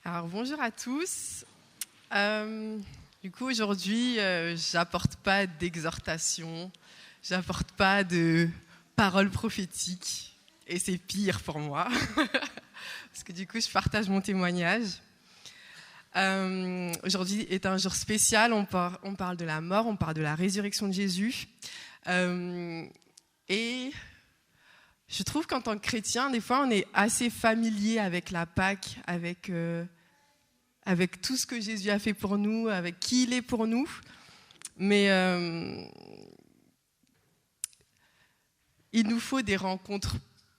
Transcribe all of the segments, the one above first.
Alors bonjour à tous. Du coup aujourd'hui, j'apporte pas d'exhortation, j'apporte pas de paroles prophétiques, et c'est pire pour moi, parce que du coup je partage mon témoignage. Aujourd'hui est un jour spécial, on parle de la mort, on parle de la résurrection de Jésus, et je trouve qu'en tant que chrétien, des fois on est assez familier avec la Pâque, avec tout ce que Jésus a fait pour nous, avec qui il est pour nous. Mais il nous faut des rencontres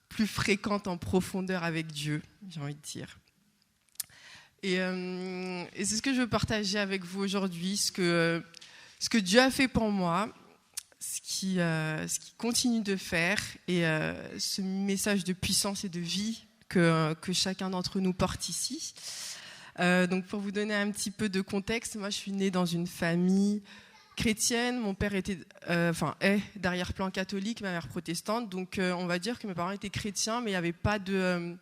plus fréquentes en profondeur avec Dieu, j'ai envie de dire. Et c'est ce que je veux partager avec vous aujourd'hui, ce que Dieu a fait pour moi, ce qu'il continue de faire, et ce message de puissance et de vie que chacun d'entre nous porte ici. Donc pour vous donner un petit peu de contexte, moi je suis née dans une famille chrétienne, mon père est d'arrière-plan catholique, ma mère protestante, donc on va dire que mes parents étaient chrétiens, mais il n'y avait pas de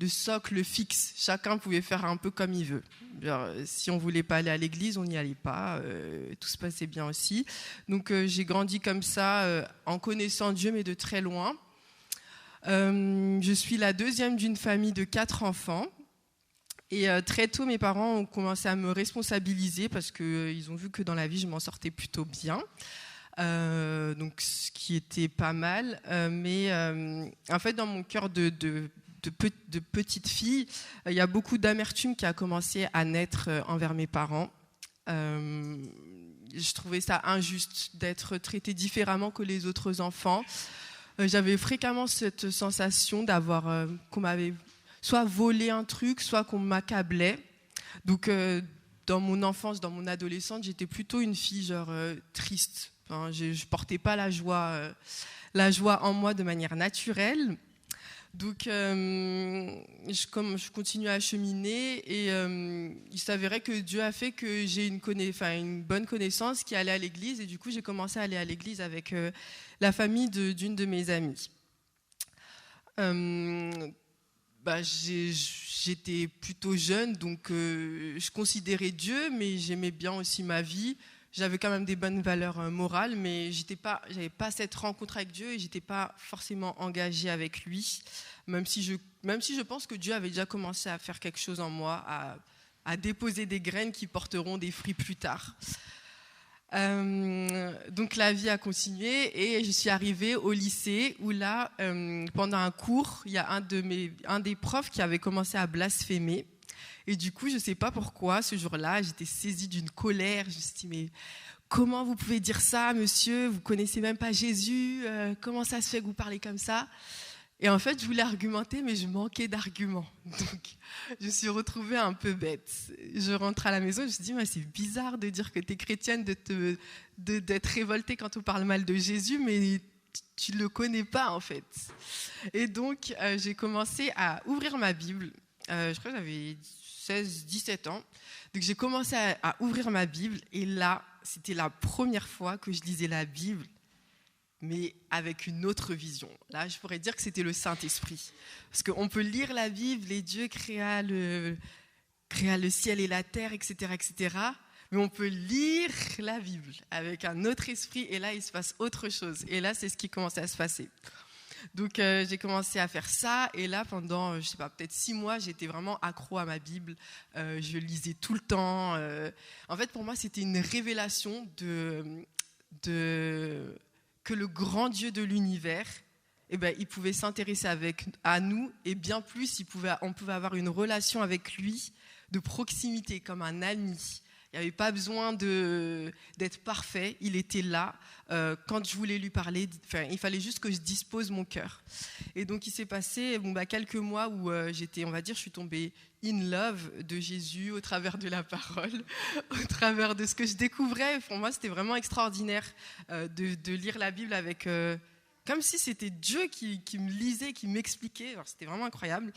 socle fixe, chacun pouvait faire un peu comme il veut. Genre, si on voulait pas aller à l'église, on n'y allait pas, tout se passait bien aussi. Donc j'ai grandi comme ça, en connaissant Dieu, mais de très loin. Je suis la deuxième d'une famille de 4 enfants. Et très tôt, mes parents ont commencé à me responsabiliser parce qu'ils ont vu que dans la vie, je m'en sortais plutôt bien. Donc, ce qui était pas mal. Mais en fait, dans mon cœur de petite fille, il y a beaucoup d'amertume qui a commencé à naître envers mes parents. Je trouvais ça injuste d'être traitée différemment que les autres enfants. J'avais fréquemment cette sensation d'avoir qu'on m'avait soit volé un truc, soit qu'on m'accablait. Donc, dans mon enfance, dans mon adolescence, j'étais plutôt une fille triste. Enfin, je portais pas la joie en moi de manière naturelle. Donc, je continue à cheminer, et il s'avérait que Dieu a fait que j'ai une bonne connaissance qui allait à l'église, et du coup, j'ai commencé à aller à l'église avec la famille d'une de mes amies. J'étais plutôt jeune, donc je considérais Dieu, mais j'aimais bien aussi ma vie. J'avais quand même des bonnes valeurs morales, mais j'avais pas cette rencontre avec Dieu, et j'étais pas forcément engagée avec lui, même si je pense que Dieu avait déjà commencé à faire quelque chose en moi, à déposer des graines qui porteront des fruits plus tard. Donc la vie a continué, et je suis arrivée au lycée où là, pendant un cours, il y a un des profs qui avait commencé à blasphémer, et du coup, je ne sais pas pourquoi, ce jour-là, j'étais saisie d'une colère. Je me suis dit, mais comment vous pouvez dire ça, monsieur? Vous connaissez même pas Jésus, comment ça se fait que vous parlez comme ça? Et en fait, je voulais argumenter, mais je manquais d'arguments. Donc, je me suis retrouvée un peu bête. Je rentre à la maison, je me suis dit, mais c'est bizarre de dire que tu es chrétienne, d'être révoltée quand on parle mal de Jésus, mais tu ne le connais pas, en fait. Et donc, j'ai commencé à ouvrir ma Bible. Je crois que j'avais 17 ans. Donc, j'ai commencé à ouvrir ma Bible, et là, c'était la première fois que je lisais la Bible, mais avec une autre vision. Là, je pourrais dire que c'était le Saint-Esprit. Parce qu'on peut lire la Bible, et Dieu créa le ciel et la terre, etc., etc. Mais on peut lire la Bible avec un autre esprit, et là, il se passe autre chose. Et là, c'est ce qui commençait à se passer. Donc, j'ai commencé à faire ça, et là, pendant, je sais pas, peut-être 6 mois, j'étais vraiment accro à ma Bible. Je lisais tout le temps. En fait, pour moi, c'était une révélation que le grand Dieu de l'univers, il pouvait s'intéresser à nous, et bien plus, on pouvait avoir une relation avec lui de proximité, comme un ami. Il n'y avait pas besoin d'être parfait, il était là. Quand je voulais lui parler, il fallait juste que je dispose mon cœur. Et donc il s'est passé quelques mois où je suis tombée in love de Jésus au travers de la parole, au travers de ce que je découvrais. Pour moi, c'était vraiment extraordinaire de lire la Bible avec, comme si c'était Dieu qui me lisait, qui m'expliquait. Alors, c'était vraiment incroyable.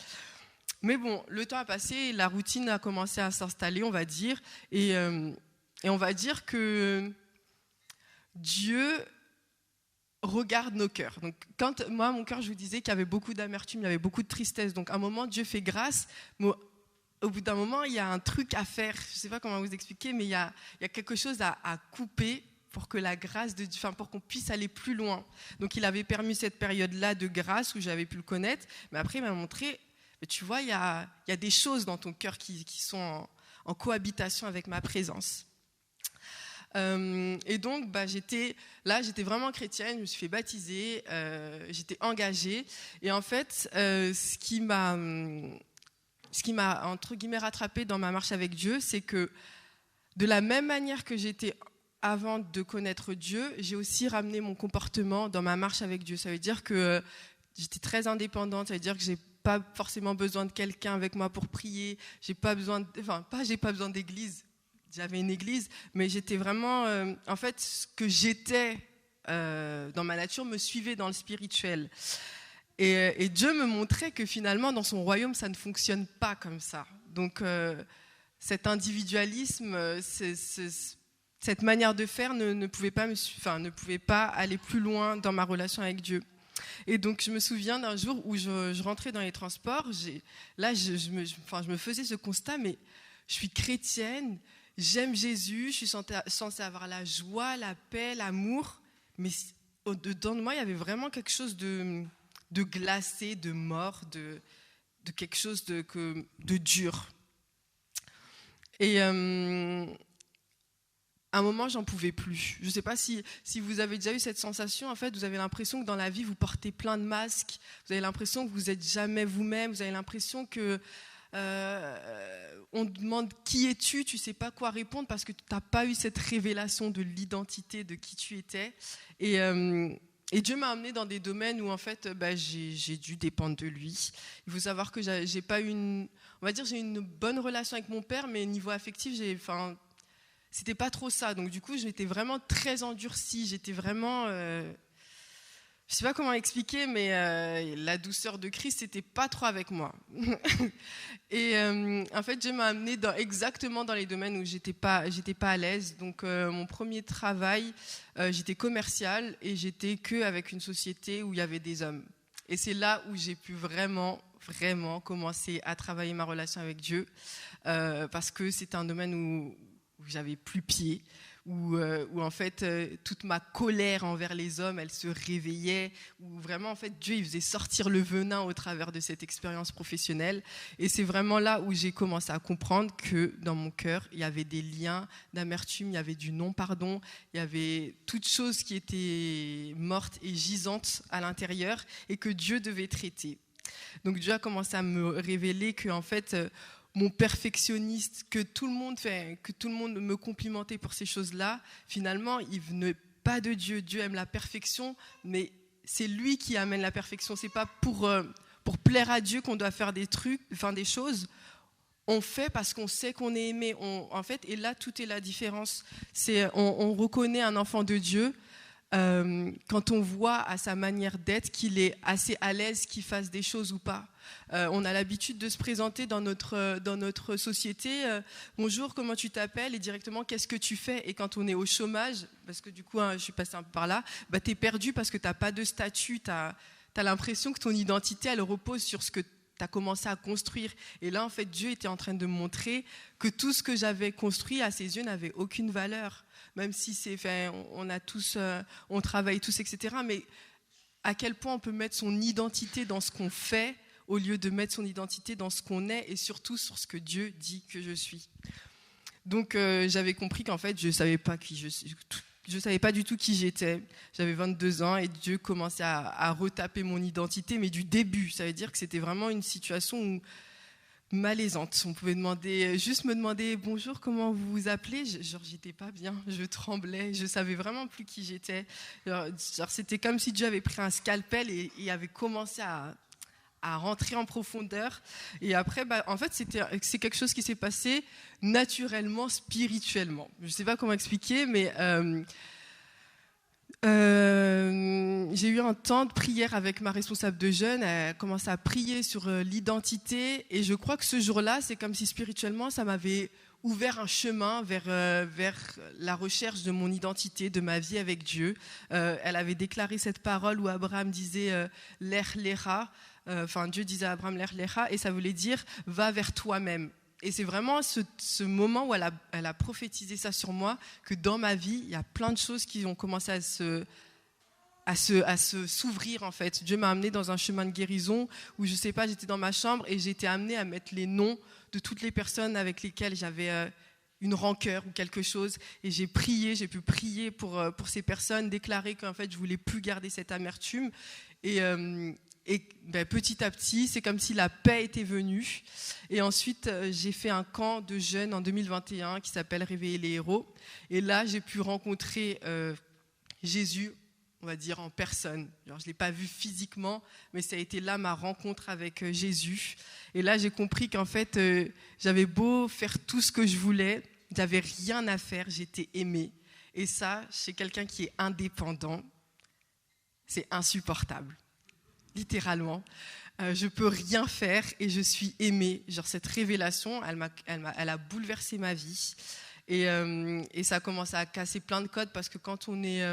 Mais bon, le temps a passé, la routine a commencé à s'installer, on va dire, et on va dire que Dieu regarde nos cœurs. Donc, quand mon cœur, je vous disais qu'il y avait beaucoup d'amertume, il y avait beaucoup de tristesse. Donc, à un moment, Dieu fait grâce, mais au bout d'un moment, il y a un truc à faire. Je ne sais pas comment vous expliquer, mais il y a quelque chose à couper pour que la grâce de Dieu, pour qu'on puisse aller plus loin. Donc, il avait permis cette période-là de grâce où j'avais pu le connaître. Mais après, il m'a montré, tu vois, il y a des choses dans ton cœur qui sont en cohabitation avec ma présence. Et donc, j'étais vraiment chrétienne, je me suis fait baptiser, j'étais engagée. Et en fait, ce qui m'a entre guillemets rattrapée dans ma marche avec Dieu, c'est que de la même manière que j'étais avant de connaître Dieu, j'ai aussi ramené mon comportement dans ma marche avec Dieu. Ça veut dire que j'étais très indépendante, ça veut dire que j'ai pas forcément besoin de quelqu'un avec moi pour prier, j'ai pas besoin d'église. J'avais une église, mais j'étais vraiment, en fait, ce que j'étais dans ma nature me suivait dans le spirituel. Et Dieu me montrait que finalement, dans son royaume, ça ne fonctionne pas comme ça. Donc, cet individualisme, cette manière de faire ne pouvait pas aller plus loin dans ma relation avec Dieu. Et donc, je me souviens d'un jour où je rentrais dans les transports. Je me faisais ce constat, mais je suis chrétienne, j'aime Jésus, je suis censée avoir la joie, la paix, l'amour. Mais au-dedans de moi, il y avait vraiment quelque chose de glacé, de mort, de quelque chose de dur. Et à un moment, j'en pouvais plus. Je ne sais pas si vous avez déjà eu cette sensation. En fait, vous avez l'impression que dans la vie, vous portez plein de masques. Vous avez l'impression que vous n'êtes jamais vous-même. Vous avez l'impression que on te demande qui es-tu, tu ne sais pas quoi répondre parce que tu n'as pas eu cette révélation de l'identité de qui tu étais. Et Dieu m'a amené dans des domaines où en fait, j'ai dû dépendre de lui. Il faut savoir que j'ai pas eu j'ai une bonne relation avec mon père, mais niveau affectif, c'était pas trop ça. Donc du coup, j'étais vraiment très endurcie. J'étais vraiment, je sais pas comment expliquer, mais la douceur de Christ, c'était pas trop avec moi. Et en fait, Dieu m'a amené exactement dans les domaines où j'étais pas à l'aise. Donc mon premier travail, j'étais commerciale et j'étais qu'avec une société où il y avait des hommes. Et c'est là où j'ai pu vraiment commencer à travailler ma relation avec Dieu, parce que c'était un domaine où j'avais plus pied, où en fait toute ma colère envers les hommes, elle se réveillait, où vraiment en fait Dieu il faisait sortir le venin au travers de cette expérience professionnelle. Et c'est vraiment là où j'ai commencé à comprendre que dans mon cœur il y avait des liens d'amertume, il y avait du non-pardon, il y avait toutes choses qui étaient mortes et gisantes à l'intérieur et que Dieu devait traiter. Donc Dieu a commencé à me révéler que en fait mon perfectionniste, que tout le monde me complimentait pour ces choses-là, finalement, il venait pas de Dieu. Dieu aime la perfection, mais c'est lui qui amène la perfection. C'est pas pour plaire à Dieu qu'on doit faire des choses. On fait parce qu'on sait qu'on est aimé. En fait, et là, tout est la différence. On reconnaît un enfant de Dieu quand on voit à sa manière d'être qu'il est assez à l'aise qu'il fasse des choses ou pas. On a l'habitude de se présenter dans notre société, bonjour, comment tu t'appelles, et directement qu'est-ce que tu fais. Et quand on est au chômage, parce que du coup je suis passée un peu par là, t'es perdu parce que t'as pas de statut, t'as l'impression que ton identité elle repose sur ce que tu as commencé à construire. Et là en fait Dieu était en train de me montrer que tout ce que j'avais construit à ses yeux n'avait aucune valeur, même si on travaille tous, etc. Mais à quel point on peut mettre son identité dans ce qu'on fait au lieu de mettre son identité dans ce qu'on est et surtout sur ce que Dieu dit que je suis. Donc j'avais compris qu'en fait je ne savais pas qui je suis. Je ne savais pas du tout qui j'étais. J'avais 22 ans et Dieu commençait à retaper mon identité, mais du début. Ça veut dire que c'était vraiment une situation malaisante. On pouvait juste me demander bonjour, comment vous vous appelez. J'étais pas bien, je tremblais, je savais vraiment plus qui j'étais. C'était comme si Dieu avait pris un scalpel et avait commencé à rentrer en profondeur. Et après, en fait, c'est quelque chose qui s'est passé naturellement, spirituellement. Je ne sais pas comment expliquer, mais j'ai eu un temps de prière avec ma responsable de jeunes. Elle a commencé à prier sur l'identité. Et je crois que ce jour-là, c'est comme si spirituellement, ça m'avait ouvert un chemin vers la recherche de mon identité, de ma vie avec Dieu. Elle avait déclaré cette parole où Abraham disait Lech Lecha. Dieu disait à Abraham Lech Lecha, et ça voulait dire va vers toi-même. c'est vraiment ce moment où elle a prophétisé ça sur moi, que dans ma vie, il y a plein de choses qui ont commencé à s'ouvrir en fait. Dieu m'a amené dans un chemin de guérison où, je sais pas, j'étais dans ma chambre et j'ai été amenée à mettre les noms de toutes les personnes avec lesquelles j'avais une rancœur ou quelque chose, et j'ai pu prier pour ces personnes, déclarer qu'en fait je voulais plus garder cette amertume, et petit à petit c'est comme si la paix était venue. Et ensuite j'ai fait un camp de jeunes en 2021 qui s'appelle Réveiller les héros, et là j'ai pu rencontrer Jésus, on va dire en personne. Alors, je ne l'ai pas vu physiquement, mais ça a été là ma rencontre avec Jésus. Et là, j'ai compris qu'en fait, j'avais beau faire tout ce que je voulais, j'avais rien à faire, j'étais aimée. Et ça, chez quelqu'un qui est indépendant, c'est insupportable. Littéralement. Je peux rien faire et je suis aimée. Genre, cette révélation, elle a bouleversé ma vie. Et ça a commencé à casser plein de codes, parce que quand on est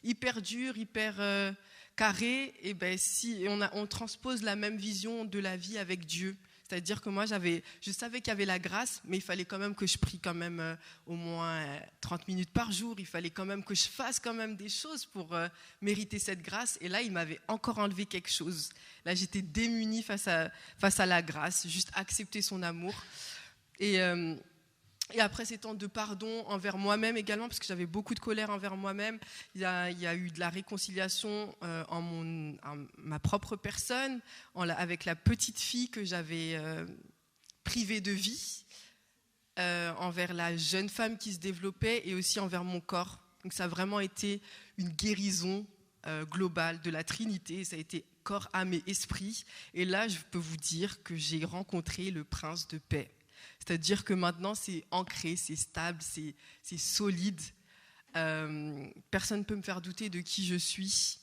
hyper dur, hyper carré, et si on transpose la même vision de la vie avec Dieu. C'est-à-dire que moi, je savais qu'il y avait la grâce, mais il fallait quand même que je prie quand même au moins 30 minutes par jour. Il fallait quand même que je fasse quand même des choses pour mériter cette grâce. Et là, il m'avait encore enlevé quelque chose. Là, j'étais démunie face à la grâce, juste accepter son amour. Et après ces temps de pardon envers moi-même également, parce que j'avais beaucoup de colère envers moi-même, il y a eu de la réconciliation en ma propre personne, avec la petite fille que j'avais privée de vie, envers la jeune femme qui se développait, et aussi envers mon corps. Donc ça a vraiment été une guérison globale de la Trinité. Ça a été corps, âme et esprit. Et là, je peux vous dire que j'ai rencontré le Prince de paix. C'est-à-dire que maintenant, c'est ancré, c'est stable, c'est solide. Personne ne peut me faire douter de qui je suis.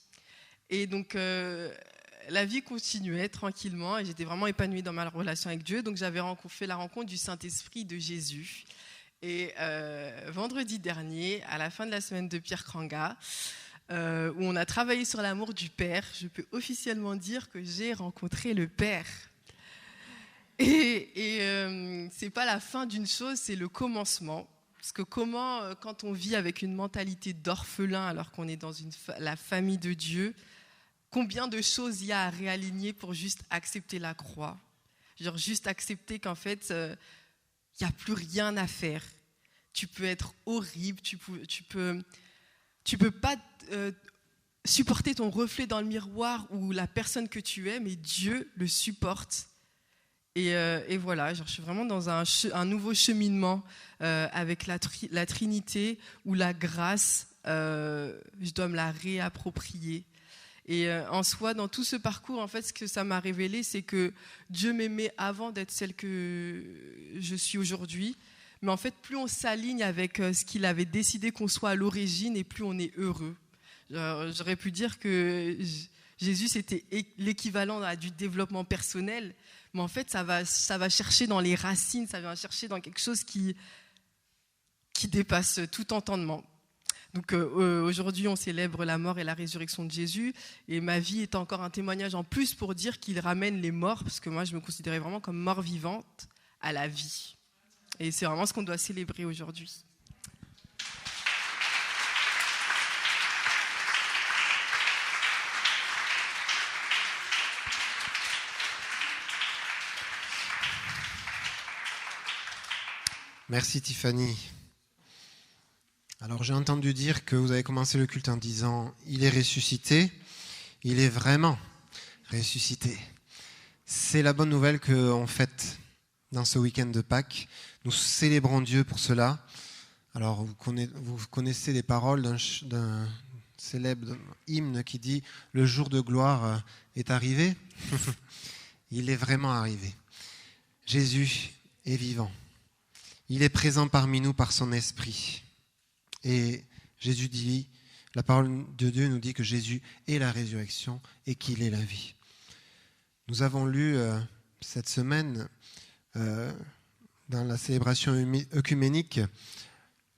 Et donc, la vie continuait tranquillement, et j'étais vraiment épanouie dans ma relation avec Dieu. Donc, j'avais fait la rencontre du Saint-Esprit de Jésus. Et vendredi dernier, à la fin de la semaine de Pierre Kranga, où on a travaillé sur l'amour du Père, je peux officiellement dire que j'ai rencontré le Père. Et c'est pas la fin d'une chose, c'est le commencement. Parce que quand on vit avec une mentalité d'orphelin alors qu'on est dans la famille de Dieu, combien de choses il y a à réaligner pour juste accepter la croix. Genre juste accepter qu'en fait, il n'y a plus rien à faire. Tu peux être horrible, tu peux pas supporter ton reflet dans le miroir ou la personne que tu es, mais Dieu le supporte. Et voilà, genre, je suis vraiment dans un nouveau cheminement avec la Trinité, où la grâce, je dois me la réapproprier. Et en soi, dans tout ce parcours, en fait, ce que ça m'a révélé, c'est que Dieu m'aimait avant d'être celle que je suis aujourd'hui. Mais en fait, plus on s'aligne avec ce qu'il avait décidé qu'on soit à l'origine, et plus on est heureux. J'aurais pu dire que Jésus, c'était l'équivalent du développement personnel. Mais en fait, ça va chercher dans les racines, ça va chercher dans quelque chose qui dépasse tout entendement. Donc aujourd'hui, on célèbre la mort et la résurrection de Jésus, et ma vie est encore un témoignage en plus pour dire qu'il ramène les morts, parce que moi, je me considérais vraiment comme mort vivante à la vie. Et c'est vraiment ce qu'on doit célébrer aujourd'hui. Merci Tiffany. Alors j'ai entendu dire que vous avez commencé le culte en disant « Il est ressuscité ». Il est vraiment ressuscité. C'est la bonne nouvelle qu'on fête dans ce week-end de Pâques. Nous célébrons Dieu pour cela. Alors vous connaissez les paroles d'un célèbre hymne qui dit « Le jour de gloire est arrivé ». Il est vraiment arrivé. Jésus est vivant. Il est présent parmi nous par son esprit. Et Jésus dit, la parole de Dieu nous dit que Jésus est la résurrection et qu'il est la vie. Nous avons lu cette semaine, dans la célébration œcuménique,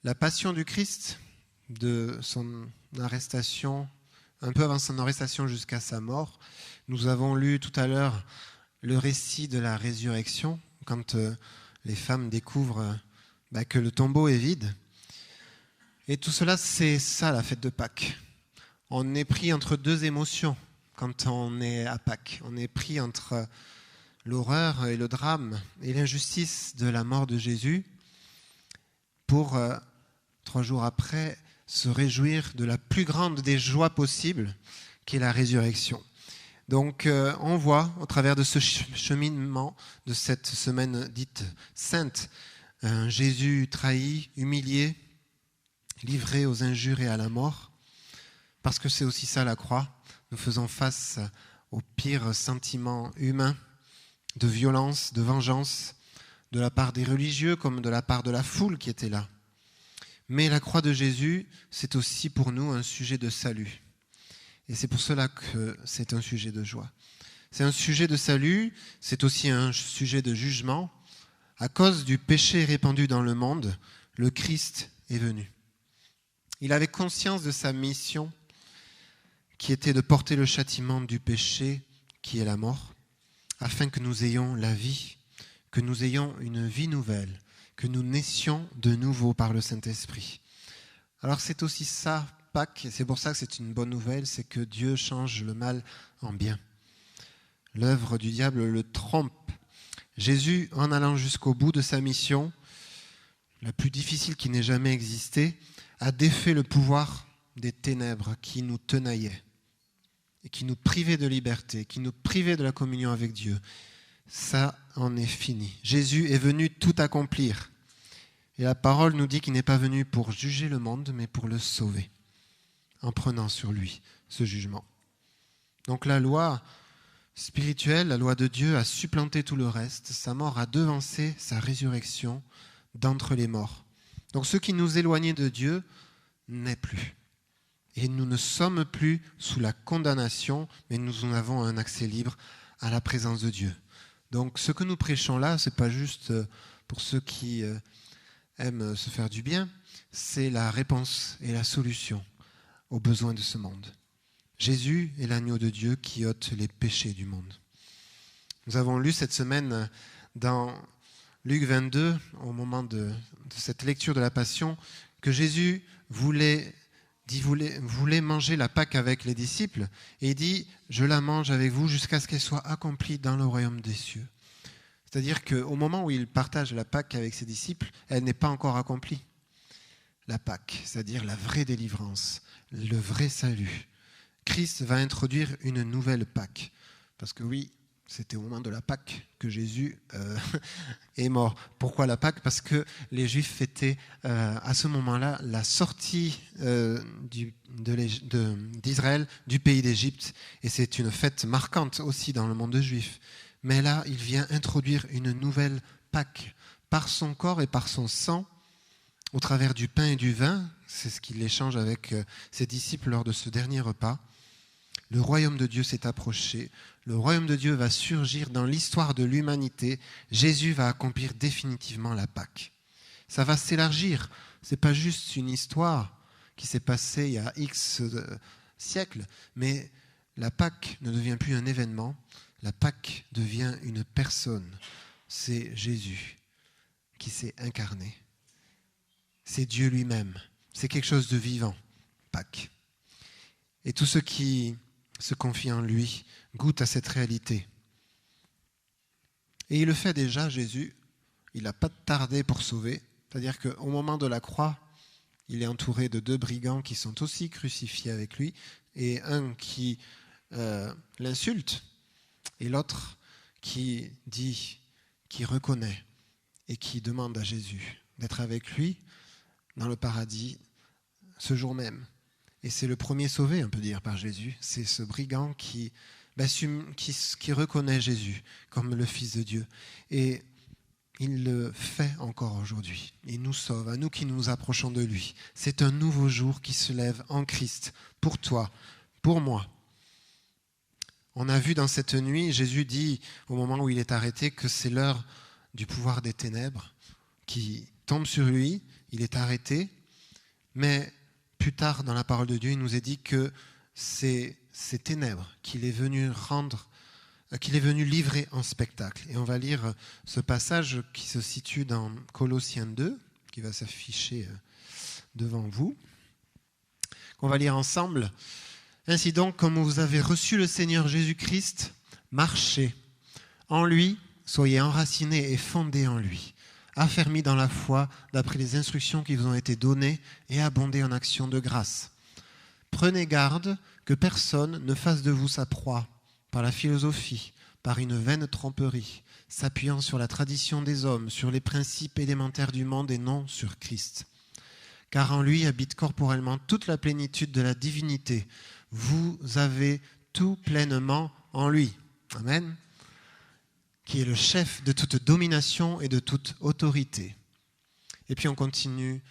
la passion du Christ, de son arrestation, un peu avant son arrestation jusqu'à sa mort. Nous avons lu tout à l'heure le récit de la résurrection, quand les femmes découvrent que le tombeau est vide. Et tout cela, c'est ça la fête de Pâques. On est pris entre deux émotions quand on est à Pâques. On est pris entre l'horreur et le drame et l'injustice de la mort de Jésus pour, 3 jours après, se réjouir de la plus grande des joies possibles, qui est la résurrection. Donc on voit au travers de ce cheminement de cette semaine dite sainte, un Jésus trahi, humilié, livré aux injures et à la mort, parce que c'est aussi ça la croix. Nous faisons face aux pires sentiments humains de violence, de vengeance, de la part des religieux comme de la part de la foule qui était là. Mais la croix de Jésus, c'est aussi pour nous un sujet de salut. Et c'est pour cela que c'est un sujet de joie. C'est un sujet de salut, c'est aussi un sujet de jugement. À cause du péché répandu dans le monde, le Christ est venu. Il avait conscience de sa mission, qui était de porter le châtiment du péché, qui est la mort, afin que nous ayons la vie, que nous ayons une vie nouvelle, que nous naissions de nouveau par le Saint-Esprit. Alors c'est aussi ça, Pâques, et c'est pour ça que c'est une bonne nouvelle, c'est que Dieu change le mal en bien. L'œuvre du diable le trompe. Jésus, en allant jusqu'au bout de sa mission, la plus difficile qui n'ait jamais existé, a défait le pouvoir des ténèbres qui nous tenaillaient et qui nous privaient de liberté, qui nous privaient de la communion avec Dieu. Ça en est fini. Jésus est venu tout accomplir. Et la parole nous dit qu'il n'est pas venu pour juger le monde, mais pour le sauver, en prenant sur lui ce jugement. Donc la loi spirituelle, la loi de Dieu a supplanté tout le reste. Sa mort a devancé sa résurrection d'entre les morts. Donc ce qui nous éloignait de Dieu n'est plus. Et nous ne sommes plus sous la condamnation, mais nous en avons un accès libre à la présence de Dieu. Donc ce que nous prêchons là, ce n'est pas juste pour ceux qui aiment se faire du bien, c'est la réponse et la solution aux besoins de ce monde. Jésus est l'agneau de Dieu qui ôte les péchés du monde. Nous avons lu cette semaine dans Luc 22, au moment de cette lecture de la Passion, que Jésus voulait manger la Pâque avec les disciples, et il dit « Je la mange avec vous jusqu'à ce qu'elle soit accomplie dans le royaume des cieux ». C'est-à-dire qu'au moment où il partage la Pâque avec ses disciples, elle n'est pas encore accomplie. La Pâque, c'est-à-dire la vraie délivrance, le vrai salut. Christ va introduire une nouvelle Pâque. Parce que oui, c'était au moment de la Pâque que Jésus est mort. Pourquoi la Pâque ? Parce que les Juifs fêtaient à ce moment-là la sortie d'Israël du pays d'Égypte. Et c'est une fête marquante aussi dans le monde juif. Mais là, il vient introduire une nouvelle Pâque par son corps et par son sang, au travers du pain et du vin. C'est ce qu'il échange avec ses disciples lors de ce dernier repas. Le royaume de Dieu s'est approché. Le royaume de Dieu va surgir dans l'histoire de l'humanité. Jésus va accomplir définitivement la Pâque. Ça va s'élargir. Ce n'est pas juste une histoire qui s'est passée il y a X siècles, mais la Pâque ne devient plus un événement. La Pâque devient une personne. C'est Jésus qui s'est incarné. C'est Dieu lui-même. C'est quelque chose de vivant, Pâques. Et tous ceux qui se confient en lui goûtent à cette réalité. Et il le fait déjà, Jésus. Il n'a pas tardé pour sauver. C'est-à-dire qu'au moment de la croix, il est entouré de 2 brigands qui sont aussi crucifiés avec lui, et un qui l'insulte, et l'autre qui dit, qui reconnaît et qui demande à Jésus d'être avec lui dans le paradis ce jour même. Et c'est le premier sauvé, on peut dire, par Jésus. C'est ce brigand qui reconnaît Jésus comme le Fils de Dieu. Et il le fait encore aujourd'hui. Il nous sauve, à nous qui nous approchons de lui. C'est un nouveau jour qui se lève en Christ, pour toi, pour moi. On a vu dans cette nuit, Jésus dit au moment où il est arrêté que c'est l'heure du pouvoir des ténèbres qui tombe sur lui. Il est arrêté, mais plus tard dans la parole de Dieu, il nous est dit que c'est ces ténèbres qu'il est venu rendre qu'il est venu livrer en spectacle. Et on va lire ce passage qui se situe dans Colossiens 2, qui va s'afficher devant vous, qu'on va lire ensemble. Ainsi donc, comme vous avez reçu le Seigneur Jésus-Christ, marchez en lui, soyez enracinés et fondés en lui, affermis dans la foi d'après les instructions qui vous ont été données et abondez en actions de grâce. Prenez garde que personne ne fasse de vous sa proie par la philosophie, par une vaine tromperie, s'appuyant sur la tradition des hommes, sur les principes élémentaires du monde et non sur Christ. Car en lui habite corporellement toute la plénitude de la divinité. Vous avez tout pleinement en lui. Amen. Qui est le chef de toute domination et de toute autorité. Et puis on continue,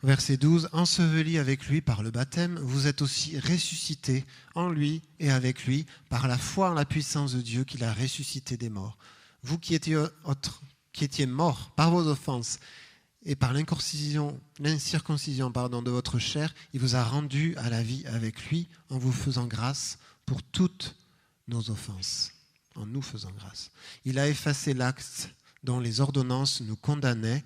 verset 12. Enseveli avec lui par le baptême, vous êtes aussi ressuscités en lui et avec lui par la foi en la puissance de Dieu qui l'a ressuscité des morts. Vous qui étiez morts par vos offenses et par l'incirconcision de votre chair, il vous a rendu à la vie avec lui en vous faisant grâce pour toutes nos offenses. En nous faisant grâce. Il a effacé l'acte dont les ordonnances nous condamnaient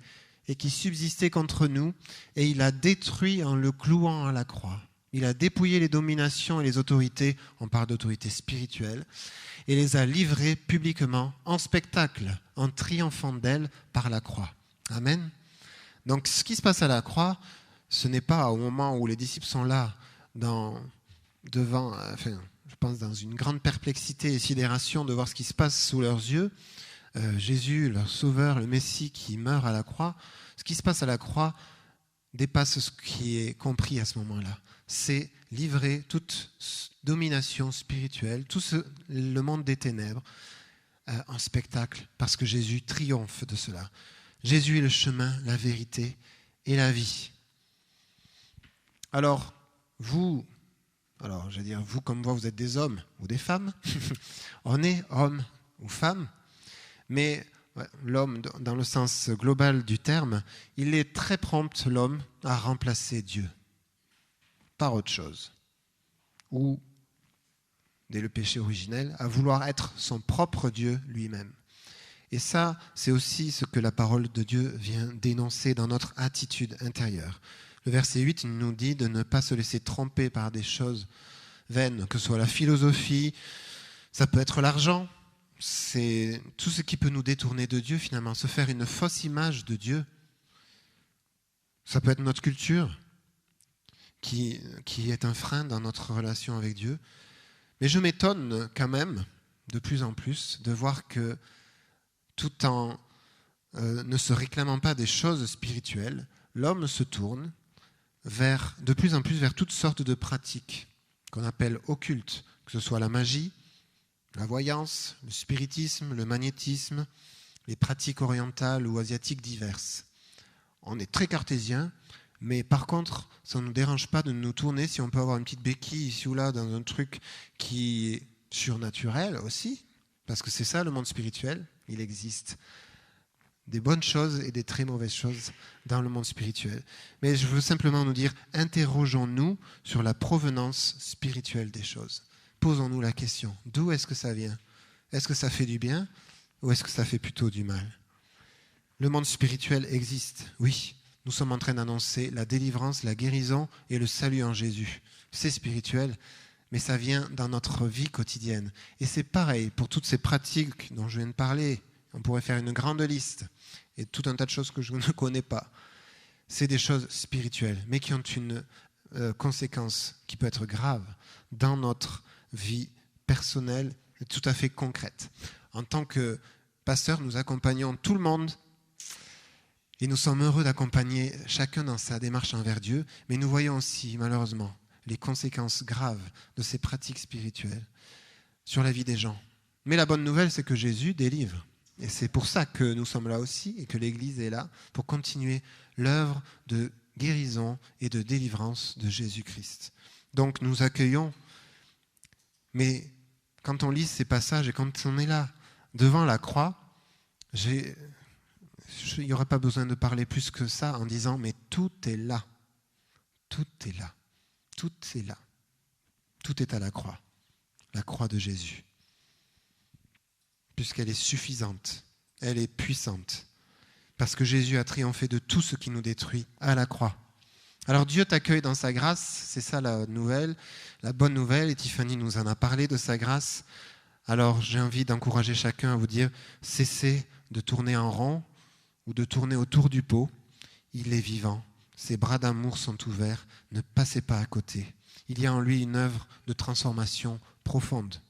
et qui subsistait contre nous, et il a détruit en le clouant à la croix. Il a dépouillé les dominations et les autorités, on parle d'autorités spirituelles, et les a livrées publiquement en spectacle, en triomphant d'elles par la croix. Amen. Donc ce qui se passe à la croix, ce n'est pas au moment où les disciples sont là, je pense dans une grande perplexité et sidération de voir ce qui se passe sous leurs yeux, Jésus, leur sauveur, le Messie qui meurt à la croix. Ce qui se passe à la croix dépasse ce qui est compris à ce moment-là. C'est livrer toute domination spirituelle, le monde des ténèbres en spectacle, parce que Jésus triomphe de cela. Jésus est le chemin, la vérité et la vie. Alors, vous comme moi, vous êtes des hommes ou des femmes. On est homme ou femme, mais l'homme, dans le sens global du terme, il est très prompt, l'homme, à remplacer Dieu par autre chose. Ou, dès le péché originel, à vouloir être son propre Dieu lui-même. Et ça, c'est aussi ce que la parole de Dieu vient dénoncer dans notre attitude intérieure. Le verset 8 nous dit de ne pas se laisser tromper par des choses vaines, que ce soit la philosophie, ça peut être l'argent, c'est tout ce qui peut nous détourner de Dieu finalement, se faire une fausse image de Dieu. Ça peut être notre culture qui est un frein dans notre relation avec Dieu. Mais je m'étonne quand même de plus en plus de voir que tout en ne se réclamant pas des choses spirituelles, l'homme se tourne de plus en plus vers toutes sortes de pratiques qu'on appelle occultes, que ce soit la magie, la voyance, le spiritisme, le magnétisme, les pratiques orientales ou asiatiques diverses. On est très cartésien, mais par contre, ça ne nous dérange pas de nous tourner si on peut avoir une petite béquille ici ou là dans un truc qui est surnaturel aussi, parce que c'est ça le monde spirituel, il existe des bonnes choses et des très mauvaises choses dans le monde spirituel. Mais je veux simplement nous dire, interrogeons-nous sur la provenance spirituelle des choses. Posons-nous la question, d'où est-ce que ça vient ? Est-ce que ça fait du bien ou est-ce que ça fait plutôt du mal ? Le monde spirituel existe, oui. Nous sommes en train d'annoncer la délivrance, la guérison et le salut en Jésus. C'est spirituel, mais ça vient dans notre vie quotidienne. Et c'est pareil pour toutes ces pratiques dont je viens de parler. On pourrait faire une grande liste et tout un tas de choses que je ne connais pas. C'est des choses spirituelles, mais qui ont une conséquence qui peut être grave dans notre vie personnelle et tout à fait concrète. En tant que pasteur, nous accompagnons tout le monde et nous sommes heureux d'accompagner chacun dans sa démarche envers Dieu, mais nous voyons aussi, malheureusement, les conséquences graves de ces pratiques spirituelles sur la vie des gens. Mais la bonne nouvelle, c'est que Jésus délivre. Et c'est pour ça que nous sommes là aussi et que l'Église est là pour continuer l'œuvre de guérison et de délivrance de Jésus-Christ. Donc nous accueillons, mais quand on lit ces passages et quand on est là devant la croix, il n'y aurait pas besoin de parler plus que ça en disant mais tout est là, tout est là, tout est là, tout est à la croix de Jésus. puisqu'elle est suffisante, elle est puissante, parce que Jésus a triomphé de tout ce qui nous détruit à la croix. Alors Dieu t'accueille dans sa grâce, c'est ça la bonne nouvelle, et Tiffany nous en a parlé de sa grâce. Alors j'ai envie d'encourager chacun à vous dire, cessez de tourner en rond ou de tourner autour du pot. Il est vivant, ses bras d'amour sont ouverts, ne passez pas à côté. Il y a en lui une œuvre de transformation profonde.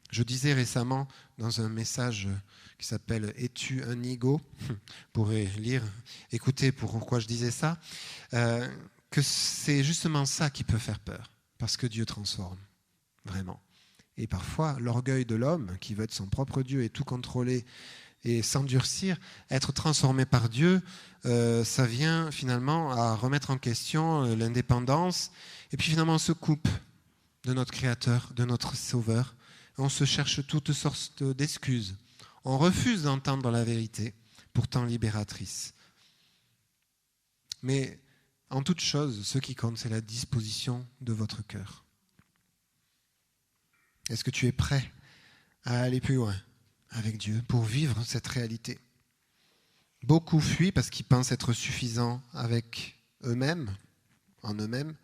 Je disais récemment dans un message qui s'appelle « Es-tu un ego ?» Vous pourrez lire, écouter pourquoi je disais ça, que c'est justement ça qui peut faire peur, parce que Dieu transforme, vraiment. Et parfois, l'orgueil de l'homme, qui veut être son propre Dieu et tout contrôler et s'endurcir, être transformé par Dieu, ça vient finalement à remettre en question l'indépendance, et puis finalement on se coupe de notre Créateur, de notre Sauveur. On se cherche toutes sortes d'excuses. On refuse d'entendre la vérité, pourtant libératrice. Mais en toute chose, ce qui compte, c'est la disposition de votre cœur. Est-ce que tu es prêt à aller plus loin avec Dieu pour vivre cette réalité ? Beaucoup fuient parce qu'ils pensent être suffisants avec eux-mêmes, en eux-mêmes,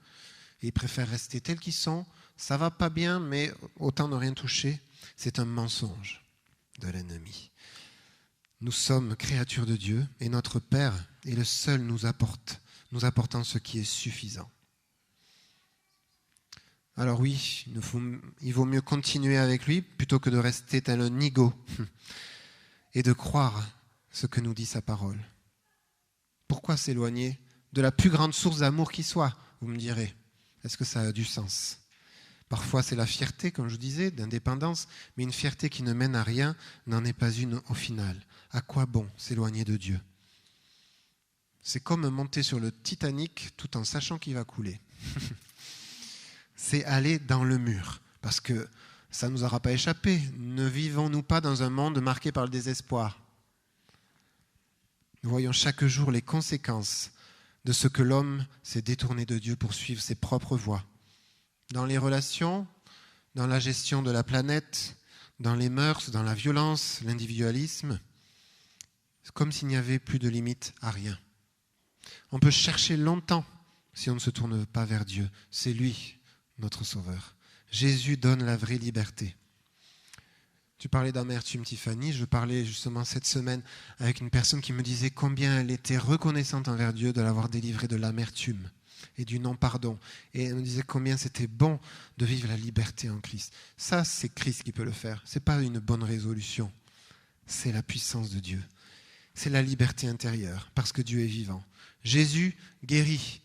et ils préfèrent rester tels qu'ils sont. Ça va pas bien, mais autant ne rien toucher. C'est un mensonge de l'ennemi. Nous sommes créatures de Dieu et notre Père est le seul nous apportant ce qui est suffisant. Alors oui, il vaut mieux continuer avec lui plutôt que de rester tel un nigo et de croire ce que nous dit sa parole. Pourquoi s'éloigner de la plus grande source d'amour qui soit, vous me direz ? Est-ce que ça a du sens ? Parfois, c'est la fierté, comme je disais, d'indépendance, mais une fierté qui ne mène à rien n'en est pas une au final. À quoi bon s'éloigner de Dieu ? C'est comme monter sur le Titanic tout en sachant qu'il va couler. C'est aller dans le mur, parce que ça ne nous aura pas échappé. Ne vivons-nous pas dans un monde marqué par le désespoir ? Nous voyons chaque jour les conséquences de ce que l'homme s'est détourné de Dieu pour suivre ses propres voies. Dans les relations, dans la gestion de la planète, dans les mœurs, dans la violence, l'individualisme, c'est comme s'il n'y avait plus de limite à rien. On peut chercher longtemps si on ne se tourne pas vers Dieu. C'est lui, notre Sauveur. Jésus donne la vraie liberté. Tu parlais d'amertume, Tiffany. Je parlais justement cette semaine avec une personne qui me disait combien elle était reconnaissante envers Dieu de l'avoir délivrée de l'amertume et du non-pardon. Et elle me disait combien c'était bon de vivre la liberté en Christ. Ça, c'est Christ qui peut le faire. Ce n'est pas une bonne résolution. C'est la puissance de Dieu. C'est la liberté intérieure, parce que Dieu est vivant. Jésus guérit.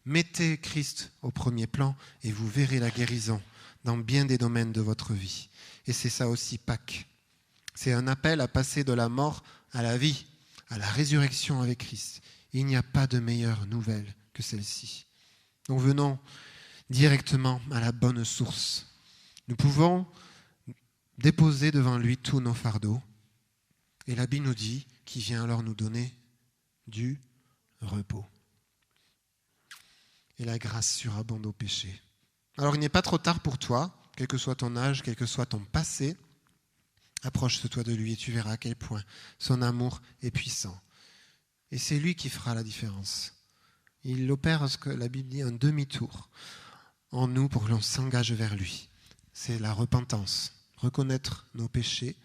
Mettez Christ au premier plan et vous verrez la guérison dans bien des domaines de votre vie. Et c'est ça aussi Pâques. C'est un appel à passer de la mort à la vie, à la résurrection avec Christ. Il n'y a pas de meilleure nouvelle que celle-ci. Donc venons directement à la bonne source. Nous pouvons déposer devant lui tous nos fardeaux. Et la Bible nous dit qu'il vient alors nous donner du repos. Et la grâce surabonde au péché. Alors il n'est pas trop tard pour toi, quel que soit ton âge, quel que soit ton passé. Approche-toi de lui et tu verras à quel point son amour est puissant. Et c'est lui qui fera la différence. Il opère ce que la Bible dit un demi-tour en nous pour que l'on s'engage vers lui. C'est la repentance, reconnaître nos péchés.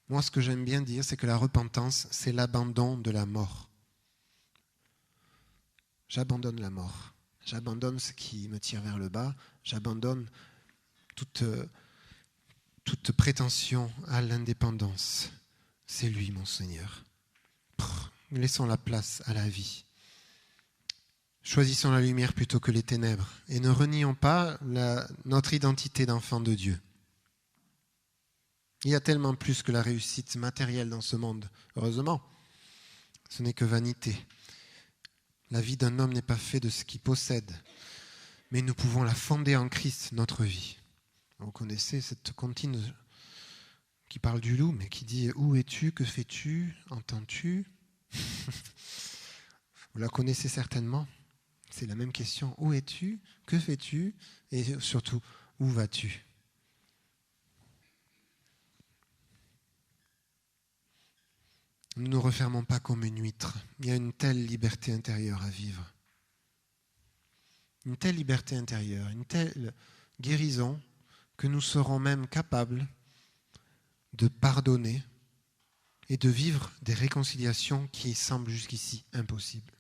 Moi, ce que j'aime bien dire, c'est que la repentance, c'est l'abandon de la mort. J'abandonne la mort. J'abandonne ce qui me tire vers le bas. J'abandonne toute prétention à l'indépendance. C'est lui, mon Seigneur. Laissons la place à la vie. Choisissons la lumière plutôt que les ténèbres et ne renions pas notre identité d'enfant de Dieu. Il y a tellement plus que la réussite matérielle dans ce monde. Heureusement, ce n'est que vanité. La vie d'un homme n'est pas faite de ce qu'il possède, mais nous pouvons la fonder en Christ, notre vie. Vous connaissez cette comptine qui parle du loup, mais qui dit « Où es-tu ? Que fais-tu ? Entends-tu » Vous la connaissez certainement. C'est la même question. Où es-tu ? Que fais-tu ? Et surtout, où vas-tu ? Nous ne nous refermons pas comme une huître. Il y a une telle liberté intérieure à vivre. Une telle liberté intérieure, une telle guérison que nous serons même capables de pardonner et de vivre des réconciliations qui semblent jusqu'ici impossibles,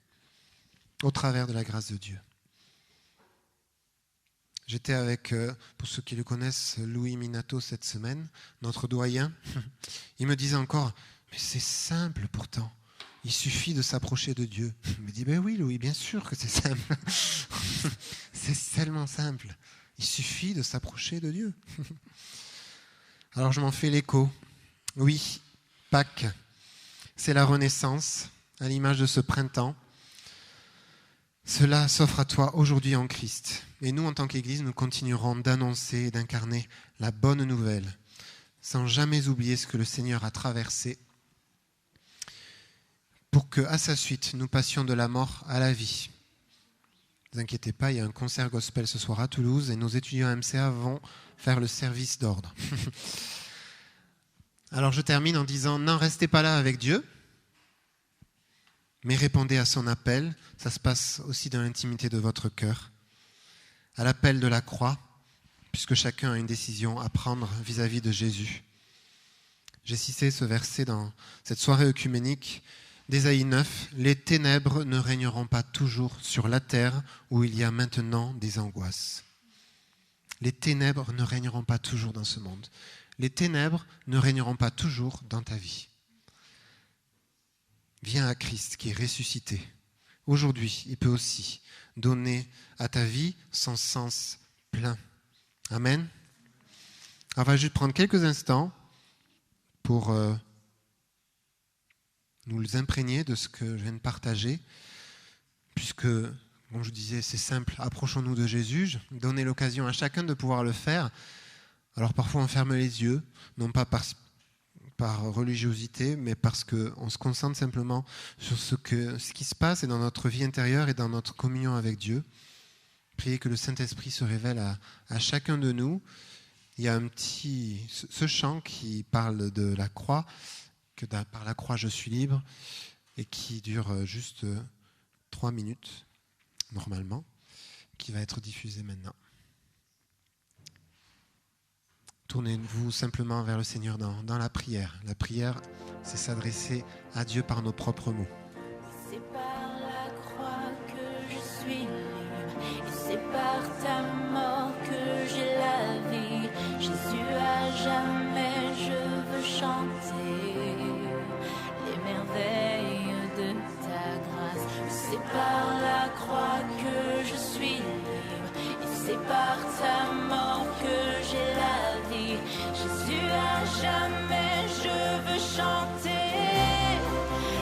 au travers de la grâce de Dieu. J'étais avec, pour ceux qui le connaissent, Louis Minato cette semaine, notre doyen. Il me disait encore, mais c'est simple pourtant, il suffit de s'approcher de Dieu. Je me dis, ben oui Louis, bien sûr que c'est simple. C'est tellement simple. Il suffit de s'approcher de Dieu. Alors je m'en fais l'écho. Oui, Pâques, c'est la renaissance, à l'image de ce printemps. Cela s'offre à toi aujourd'hui en Christ. Et nous, en tant qu'Église, nous continuerons d'annoncer et d'incarner la bonne nouvelle, sans jamais oublier ce que le Seigneur a traversé, pour qu'à sa suite, nous passions de la mort à la vie. Ne vous inquiétez pas, il y a un concert gospel ce soir à Toulouse, et nos étudiants à MCA vont faire le service d'ordre. Alors je termine en disant, n'en restez pas là avec Dieu, mais répondez à son appel. Ça se passe aussi dans l'intimité de votre cœur, à l'appel de la croix, puisque chacun a une décision à prendre vis-à-vis de Jésus. J'ai cité ce verset dans cette soirée œcuménique d'Ésaïe 9. « Les ténèbres ne régneront pas toujours sur la terre où il y a maintenant des angoisses. » Les ténèbres ne régneront pas toujours dans ce monde. Les ténèbres ne régneront pas toujours dans ta vie. Viens à Christ qui est ressuscité. Aujourd'hui, il peut aussi donner à ta vie son sens plein. Amen. On va juste prendre quelques instants pour nous imprégner de ce que je viens de partager, puisque, comme je disais, c'est simple, approchons-nous de Jésus, donner l'occasion à chacun de pouvoir le faire. Alors parfois on ferme les yeux, non pas par religiosité, mais parce qu'on se concentre simplement sur ce qui se passe dans notre vie intérieure et dans notre communion avec Dieu. Priez que le Saint-Esprit se révèle à chacun de nous. Il y a ce chant qui parle de la croix, que par la croix je suis libre, et qui dure juste 3 minutes, normalement, qui va être diffusé maintenant. Tournez-vous simplement vers le Seigneur dans la prière. La prière, c'est s'adresser à Dieu par nos propres mots. C'est par la croix que je suis libre, et c'est par ta mort que j'ai la vie. Jésus, à jamais je veux chanter les merveilles de ta grâce. C'est par la croix que je suis libre, et c'est par ta mort que j'ai la vie. Jésus, à jamais je veux chanter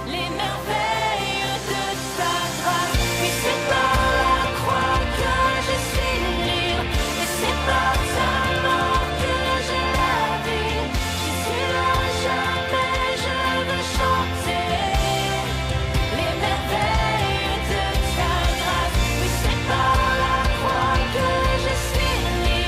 les merveilles de ta grâce. Oui, c'est par la croix que je suis libre, et c'est par ta mort que j'ai la vie. Jésus, à jamais je veux chanter les merveilles de ta grâce. Oui, c'est par la croix que je suis libre,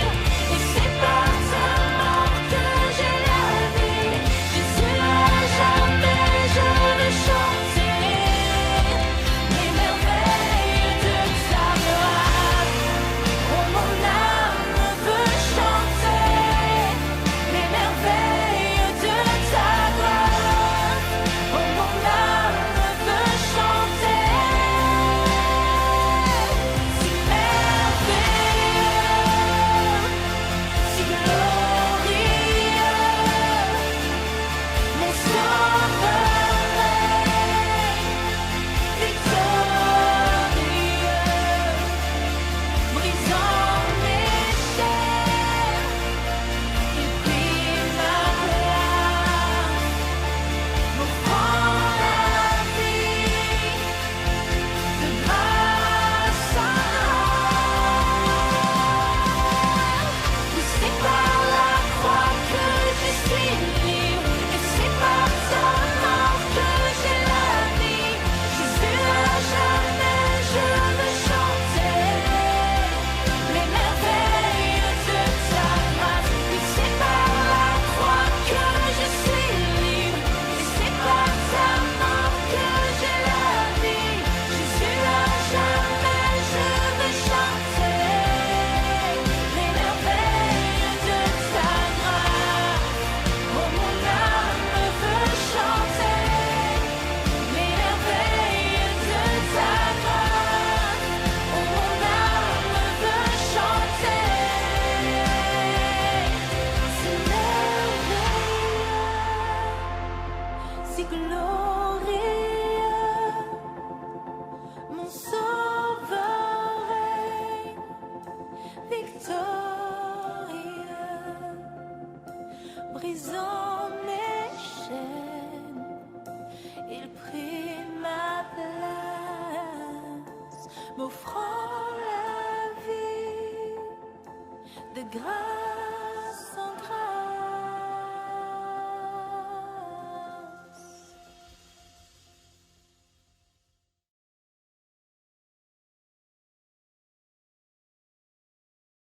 m'offre